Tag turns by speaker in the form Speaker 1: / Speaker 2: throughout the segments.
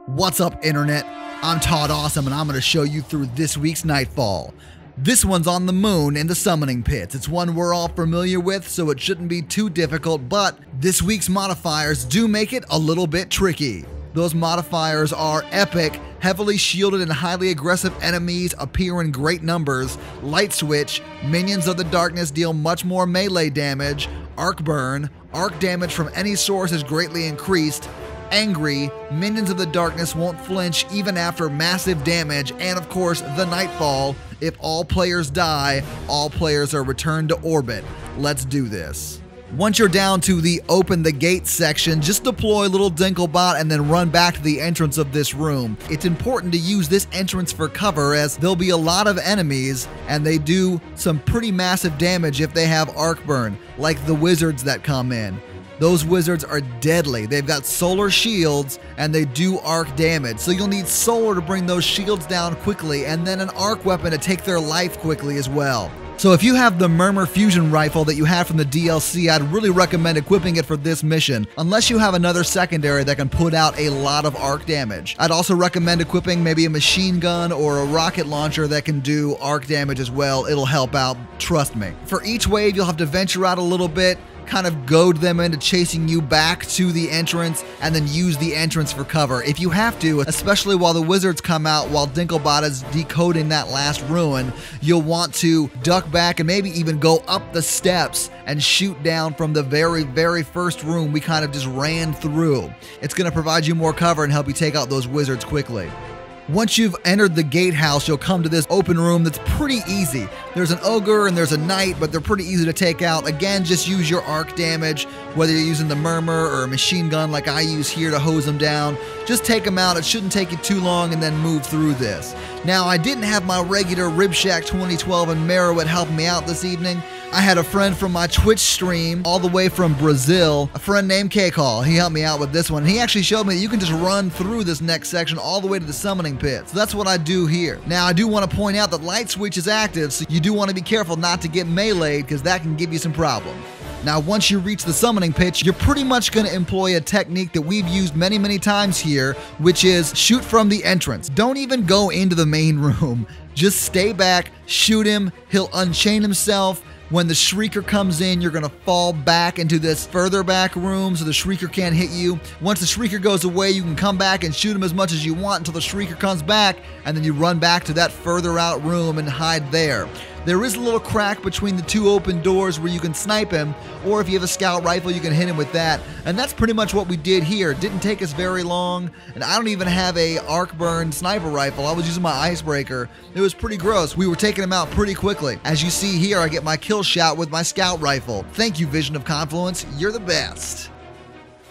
Speaker 1: What's up, Internet? I'm Todd Awesome, and I'm going to show you through this week's Nightfall. This one's on the moon in the summoning pits. It's one we're all familiar with, so it shouldn't be too difficult, but this week's modifiers do make it a little bit tricky. Those modifiers are epic, heavily shielded and highly aggressive enemies appear in great numbers, Lightswitch, minions of the darkness deal much more melee damage, arc burn, arc damage from any source is greatly increased, angry, minions of the darkness won't flinch even after massive damage, and of course the Nightfall. If all players die, all players are returned to orbit. Let's do this. Once you're down to the open the gate section, just deploy little Dinklebot and then run back to the entrance of this room. It's important to use this entrance for cover as there'll be a lot of enemies and they do some pretty massive damage if they have arc burn, like the wizards that come in. Those wizards are deadly. They've got solar shields and they do arc damage. So you'll need solar to bring those shields down quickly and then an arc weapon to take their life quickly as well. So if you have the Murmur fusion rifle that you have from the DLC, I'd really recommend equipping it for this mission, unless you have another secondary that can put out a lot of arc damage. I'd also recommend equipping maybe a machine gun or a rocket launcher that can do arc damage as well. It'll help out, trust me. For each wave, you'll have to venture out a little bit, kind of goad them into chasing you back to the entrance and then use the entrance for cover if you have to, especially while the wizards come out while Dinklebot is decoding that last ruin. You'll want to duck back and maybe even go up the steps and shoot down from the very first room we kind of just ran through. It's going to provide you more cover and help you take out those wizards quickly. Once you've entered the gatehouse, you'll come to this open room that's pretty easy. There's an ogre and there's a knight, but they're pretty easy to take out. Again, just use your arc damage, whether you're using the Murmur or a machine gun like I use here to hose them down. Just take them out. It shouldn't take you too long and then move through this. Now, I didn't have my regular Rib Shack 2012 and Merowit helping me out this evening. I had a friend from my Twitch stream all the way from Brazil, a friend named K-Call. He helped me out with this one. He actually showed me that you can just run through this next section all the way to the summoning pit. So that's what I do here. Now, I do want to point out that Lightswitch is active, so you do want to be careful not to get meleeed because that can give you some problems. Now, once you reach the summoning pit, you're pretty much going to employ a technique that we've used many times here, which is shoot from the entrance. Don't even go into the main room. Just stay back, shoot him, he'll unchain himself. When the Shrieker comes in, you're going to fall back into this further back room so the Shrieker can't hit you. Once the Shrieker goes away, you can come back and shoot him as much as you want until the Shrieker comes back, and then you run back to that further out room and hide there. There is a little crack between the two open doors where you can snipe him, or if you have a scout rifle, you can hit him with that. And that's pretty much what we did here. It didn't take us very long, and I don't even have a arc burn sniper rifle. I was using my icebreaker. It was pretty gross. We were taking him out pretty quickly. As you see here, I get my kill shot with my scout rifle. Thank you, Vision of Confluence. You're the best.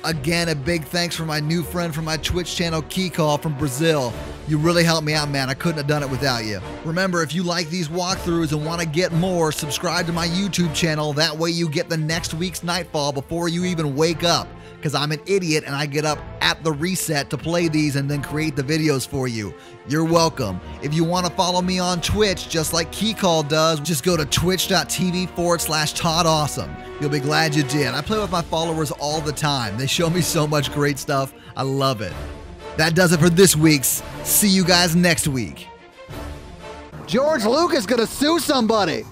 Speaker 1: Again, a big thanks for my new friend from my Twitch channel, K-Call from Brazil. You really helped me out, man. I couldn't have done it without you. Remember, if you like these walkthroughs and want to get more, subscribe to my YouTube channel. That way you get the next week's Nightfall before you even wake up. Because I'm an idiot and I get up at the reset to play these and then create the videos for you. You're welcome. If you want to follow me on Twitch, just like K-Call does, just go to twitch.tv/Todd Awesome. You'll be glad you did. I play with my followers all the time. They show me so much great stuff. I love it. That does it for this week's. See you guys next week. George Lucas gonna sue somebody.